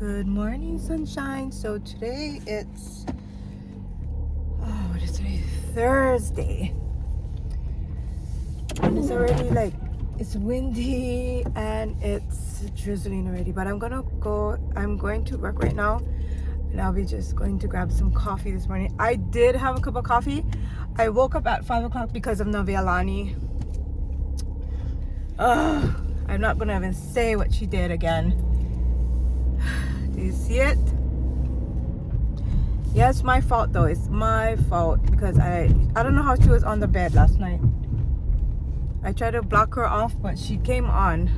Good morning, sunshine. So today it's what is today? Thursday. And it's already it's windy and it's drizzling already. But I'm going to work right now, and I'll be just going to grab some coffee this morning. I did have a cup of coffee. I woke up at 5 o'clock because of Navialani. I'm not gonna even say what she did again. Do you see it? Yeah, it's my fault though. It's my fault because I don't know how she was on the bed last night. I tried to block her off, but she came on.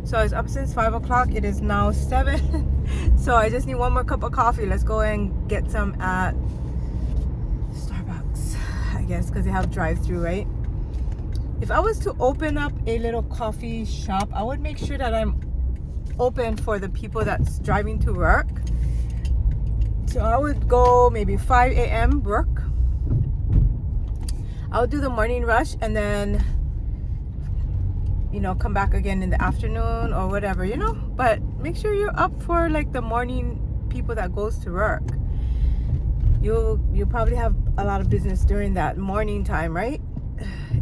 So I was up since 5 o'clock. It is now 7. So I just need one more cup of coffee. Let's go and get some at Starbucks, I guess, because they have drive-through, right? If I was to open up a little coffee shop, I would make sure that I'm open for the people that's driving to work. So I would go maybe 5 a.m. work. I would do the morning rush and then, come back again in the afternoon or whatever, But make sure you're up for the morning people that goes to work. You'll probably have a lot of business during that morning time, right?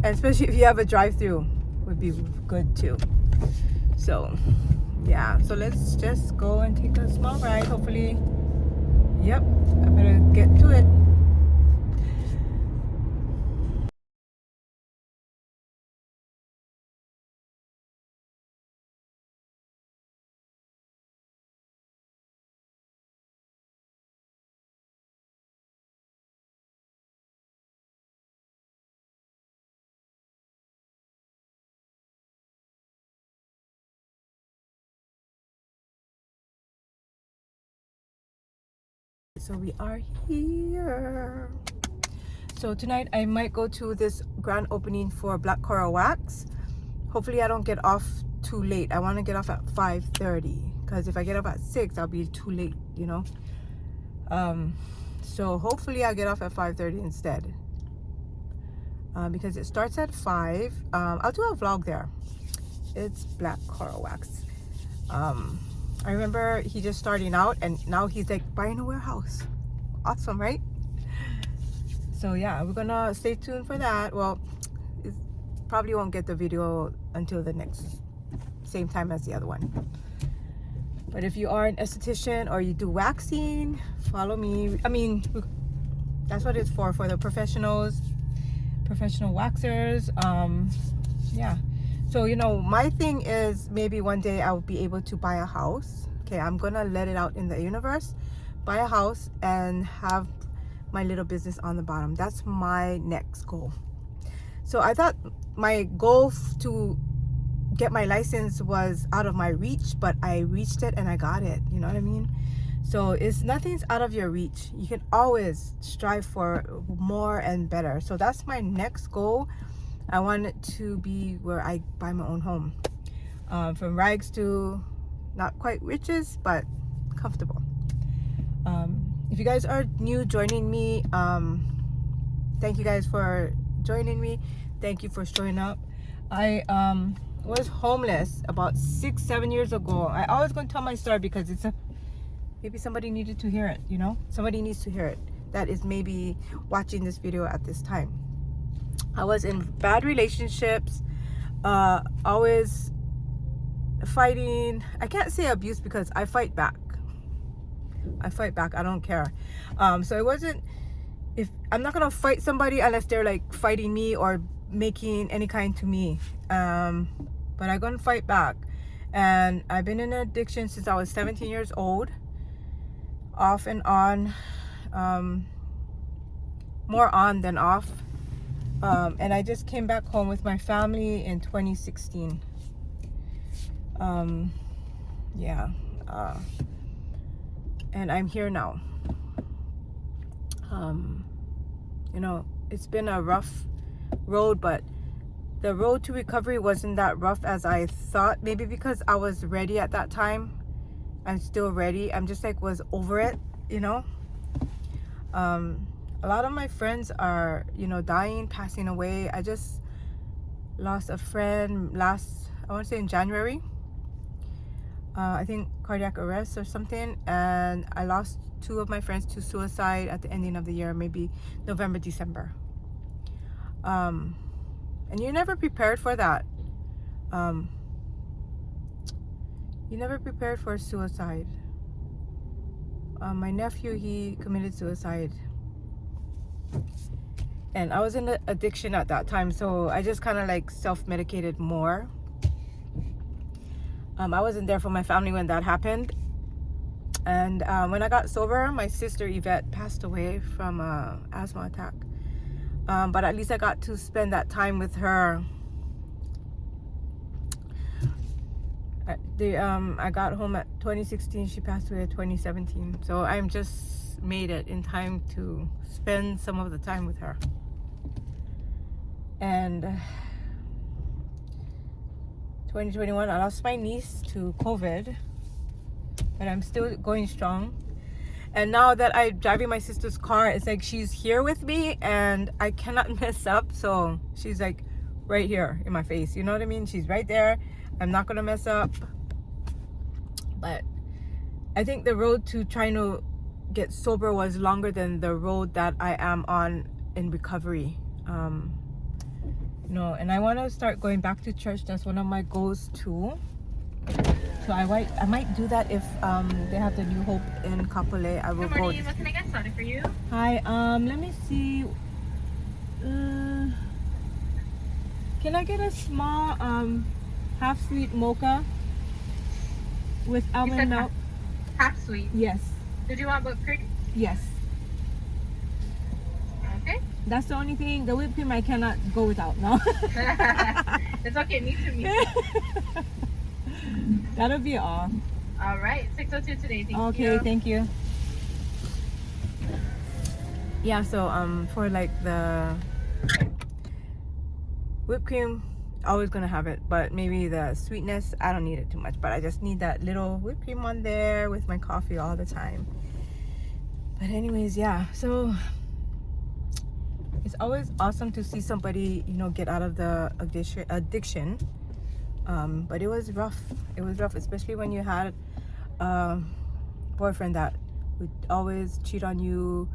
And especially if you have a drive-through, would be good too. So yeah, so let's just go and take a small ride. Hopefully, yep, I better get to it. So we are here. So tonight I might go to this grand opening for Black Coral Wax. Hopefully I don't get off too late. I want to get off at 5:30 because if I get off at 6, I'll be too late, So hopefully I'll get off at 5:30 instead. Because it starts at 5. I'll do a vlog there. It's Black Coral Wax. I remember he just starting out and now he's buying a warehouse. Awesome, right? So yeah, we're gonna stay tuned for that. Well, it probably won't get the video until the next same time as the other one. But if you are an esthetician or you do waxing, follow me. I mean, that's what it's for the professionals, professional waxers. Yeah. So, my thing is maybe one day I'll be able to buy a house. Okay, I'm gonna let it out in the universe. Buy a house and have my little business on the bottom. That's my next goal. So I thought my goal to get my license was out of my reach, but I reached it and I got it. You know what I mean? So nothing's out of your reach. You can always strive for more and better. So that's my next goal. I want it to be where I buy my own home. From rags to not quite riches, but comfortable. If you guys are new joining me, thank you guys for joining me. Thank you for showing up. I was homeless about 6-7 years ago. I always going to tell my story because maybe somebody needed to hear it, Somebody needs to hear it that is maybe watching this video at this time. I was in bad relationships, always fighting. I can't say abuse because I fight back. I don't care. So it wasn't, if I'm not gonna fight somebody unless they're fighting me or making any kind to me. But I'm gonna fight back. And I've been in addiction since I was 17 years old, off and on, more on than off. And I just came back home with my family in 2016. Yeah. And I'm here now. It's been a rough road, but the road to recovery wasn't that rough as I thought. Maybe because I was ready at that time. I'm still ready. I'm just was over it, A lot of my friends are, dying, passing away. I just lost a friend I want to say in January. I think cardiac arrest or something, and I lost 2 of my friends to suicide at the ending of the year, maybe November, December. And you're never prepared for that. You're never prepared for suicide. My nephew, he committed suicide, and I was in addiction at that time, so I just kind of like self-medicated more. I wasn't there for my family when that happened. And when I got sober, my sister Yvette passed away from an asthma attack. But at least I got to spend that time with her. I got home at 2016. She passed away at 2017. So I'm just made it in time to spend some of the time with her. And 2021, I lost my niece to COVID, but I'm still going strong. And now that I'm driving my sister's car, it's like she's here with me and I cannot mess up. So she's like right here in my face, you know what I mean? She's right there. I'm not gonna mess up. But I think the road to trying to get sober was longer than the road that I am on in recovery. And I want to start going back to church. That's one of my goals too. So I might do that if they have the New Hope in Kapolei. I will Good morning. go. What can I get started for you? Hi. Let me see. Can I get a small half sweet mocha with almond milk? Half sweet. Yes. Did you want whipped cream? Yes. Okay. That's the only thing. The whipped cream I cannot go without. No. It's okay. Me too. That'll be all. All right. 6:02 today. Thank you. Okay. Thank you. Yeah. So for like the whipped cream, always gonna have it, but maybe the sweetness, I don't need it too much, but I just need that little whipped cream on there with my coffee all the time. But anyways, yeah, so it's always awesome to see somebody, get out of the addiction. But it was rough, especially when you had a boyfriend that would always cheat on you,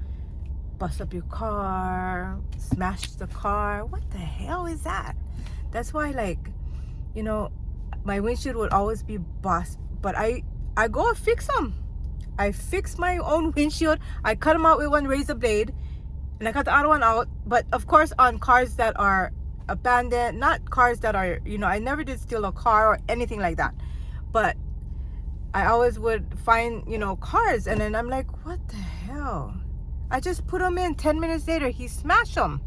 bust up your car, smash the car. What the hell is that? That's why, my windshield would always be bust, but I go and fix them. I fix my own windshield. I cut them out with one razor blade, and I cut the other one out. But of course, on cars that are abandoned, not cars that are, I never did steal a car or anything like that. But I always would find, cars, and then I'm like, what the hell? I just put them in. 10 minutes later, he smashed them.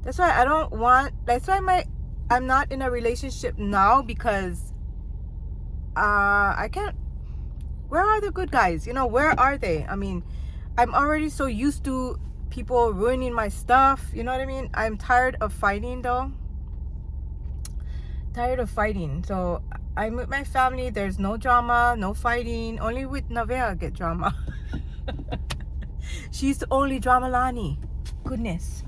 That's why I'm not in a relationship now, because I can't. Where are the good guys? Where are they? I mean, I'm already so used to people ruining my stuff. You know what I mean? I'm tired of fighting though. So I'm with my family. There's no drama, no fighting. Only with Navea I get drama. She's the only drama Lani. Goodness.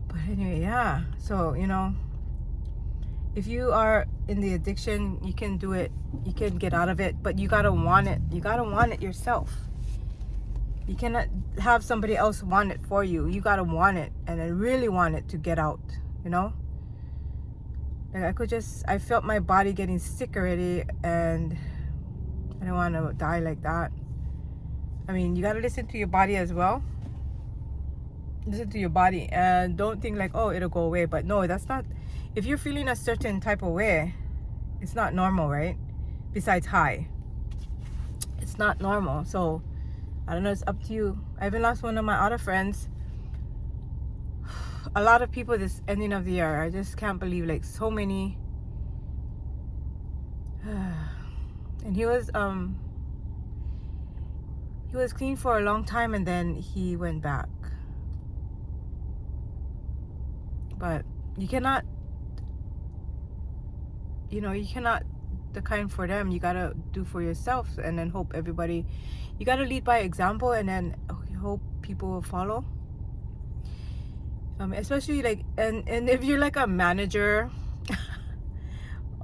But anyway, yeah. So, if you are in the addiction, you can do it. You can get out of it, but you gotta want it. You gotta want it yourself. You cannot have somebody else want it for you. You gotta want it, and I really want it to get out. Like I felt my body getting sick already, and I don't want to die like that. I mean, you gotta listen to your body as well. Listen to your body, and don't think like, oh, it'll go away. But no, that's not. If you're feeling a certain type of way, it's not normal, right? Besides high, it's not normal. So I don't know, it's up to you. I even lost one of my other friends. A lot of people this ending of the year. I just can't believe, like, so many. And he was clean for a long time, and then he went back. But you cannot the kind for them. You gotta do for yourself, and then hope everybody. You gotta lead by example, and then hope people will follow. Especially like, and if you're like a manager,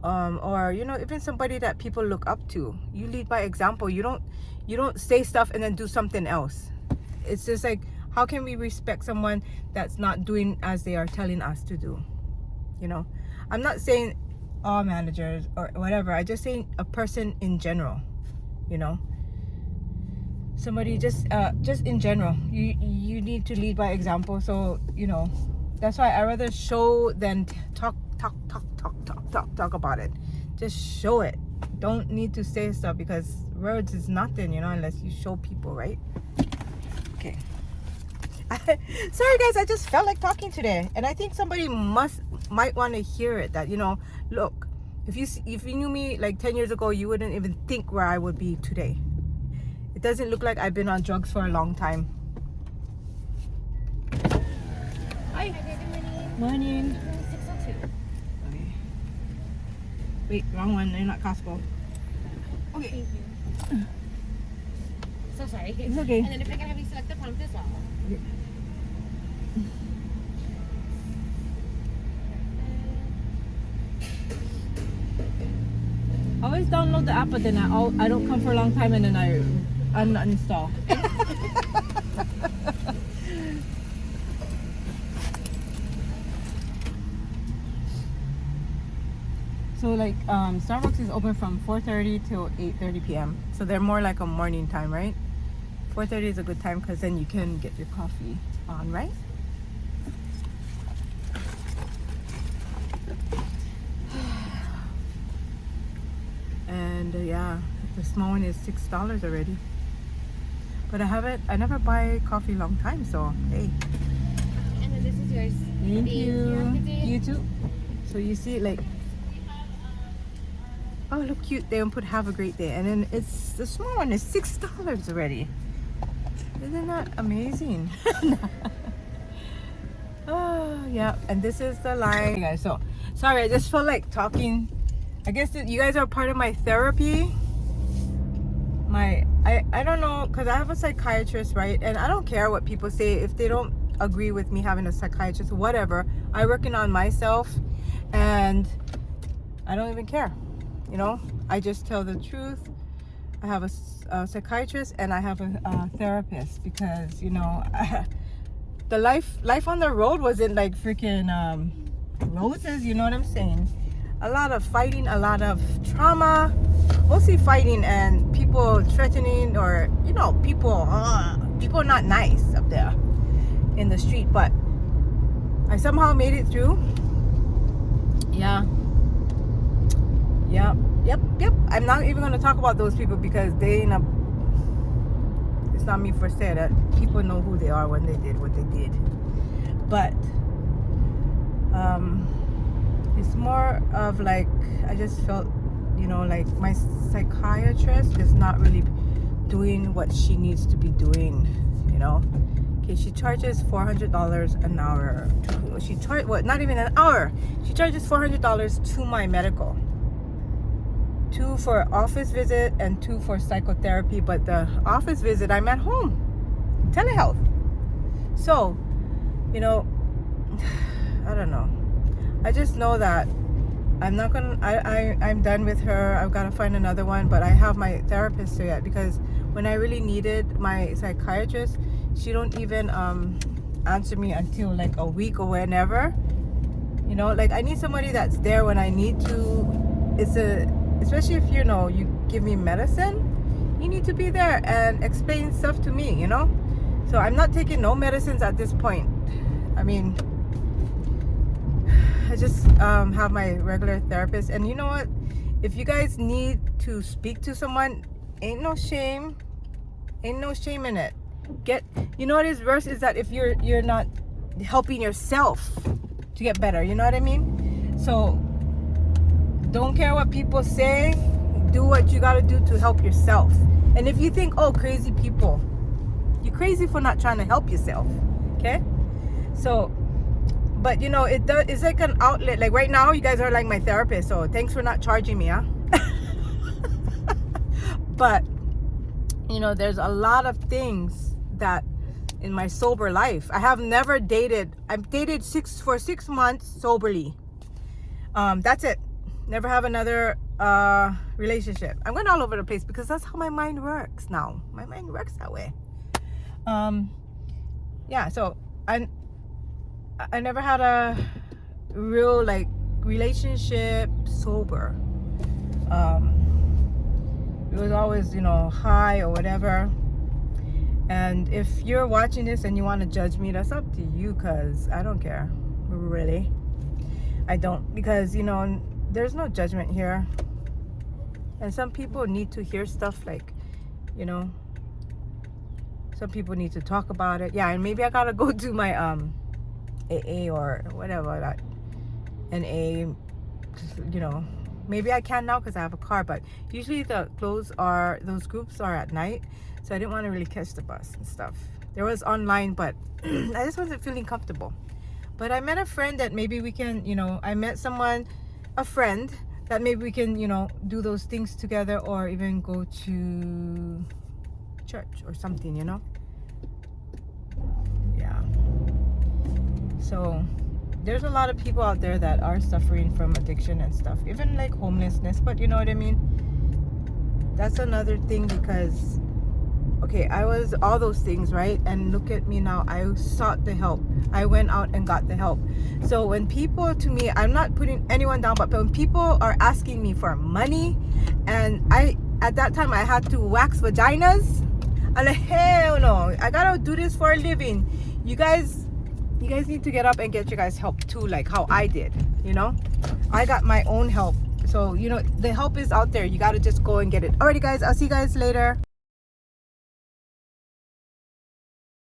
or you know, even somebody that people look up to, you lead by example. You don't say stuff and then do something else. It's just like, how can we respect someone that's not doing as they are telling us to do? You know, I'm not saying all managers or whatever. I just saying a person in general. You know, somebody just in general. You need to lead by example. So you know, that's why I rather show than talk about it. Just show it. Don't need to say stuff, because words is nothing, you know, unless you show people, right? Okay. Sorry guys, I just felt like talking today, and I think somebody might want to hear it. That, you know, look, if you knew me like 10 years ago, you wouldn't even think where I would be today. It doesn't look like I've been on drugs for a long time. Hi. Morning. 602. Okay. Wait, wrong one. You're not Costco. Okay. Thank you. So sorry. It's okay. And then if I can have you select the prompt as well. Okay. I always download the app, but then I don't come for a long time, and then I uninstall. So like Starbucks is open from 4:30 till 8:30 p.m. So they're more like a morning time, right? 4:30 is a good time, because then you can get your coffee on, right? And yeah, the small one is $6 already. But I never buy coffee long time, so hey. And then this is yours. Thank You you. have a good day. You too. So you see, like, oh look cute, they don't put have a great day, and then it's the small one is $6 already. Isn't that amazing? Oh yeah, and this is the line, guys. So sorry, I just felt like talking. I guess that you guys are part of my therapy. I don't know, because I have a psychiatrist, right? And I don't care what people say if they don't agree with me having a psychiatrist, whatever. I'm working on myself, and I don't even care. You know, I just tell the truth. I have a psychiatrist and I have a therapist, because you know, the life on the road wasn't like freaking roses. You know what I'm saying? A lot of fighting, a lot of trauma, mostly fighting, and people threatening, or you know, people not nice up there in the street. But I somehow made it through. Yeah. Yep. I'm not even gonna talk about those people, because it's not me for say that. People know who they are when they did what they did. But it's more of like, I just felt, you know, like my psychiatrist is not really doing what she needs to be doing, you know. Okay, she charges $400 an hour. Not even an hour. She charges $400 to my medical. 2 for office visit and 2 for psychotherapy. But the office visit, I'm at home, telehealth. So, you know, I don't know. I just know that I'm not gonna. I'm done with her. I've got to find another one. But I have my therapist still yet, because when I really needed my psychiatrist, she don't even answer me until like a week or whenever. You know, like I need somebody that's there when I need to. Especially if, you know, you give me medicine, you need to be there and explain stuff to me, you know. So I'm not taking no medicines at this point. I mean, I just have my regular therapist. And you know what, if you guys need to speak to someone, ain't no shame in it. You know what is worse is that if you're not helping yourself to get better, you know what I mean? So don't care what people say. Do what you gotta do to help yourself. And if you think, oh, crazy people, you're crazy for not trying to help yourself. Okay? So, but you know, it's like an outlet. Like right now, you guys are like my therapist. So thanks for not charging me, huh? But you know, there's a lot of things that in my sober life. I have never dated. I've dated for 6 months soberly. That's it. Never have another relationship. I'm going all over the place because that's how my mind works now. My mind works that way. Yeah, so I never had a real like relationship sober. It was always, you know, high or whatever. And if you're watching this and you want to judge me, that's up to you, because I don't care. Really. I don't, because, you know, there's no judgment here. And some people need to hear stuff like, you know, some people need to talk about it. Yeah, and maybe I gotta go do my AA or whatever, that NA, you know. Maybe I can now because I have a car, but usually those groups are at night, so I didn't want to really catch the bus and stuff. There was online, but I just wasn't feeling comfortable. But I met a friend that maybe we can, you know, a friend that maybe we can, you know, do those things together, or even go to church or something, you know. Yeah. So there's a lot of people out there that are suffering from addiction and stuff, even like homelessness, but you know what I mean? That's another thing, because okay, I was all those things, right? And look at me now. I sought the help. I went out and got the help. So when people, to me, I'm not putting anyone down, but when people are asking me for money, and at that time I had to wax vaginas, I'm like, hell no, I gotta do this for a living. You guys need to get up and get your guys help too, like how I did, you know. I got my own help. So, you know, the help is out there. You gotta just go and get it. Alrighty guys, I'll see you guys later.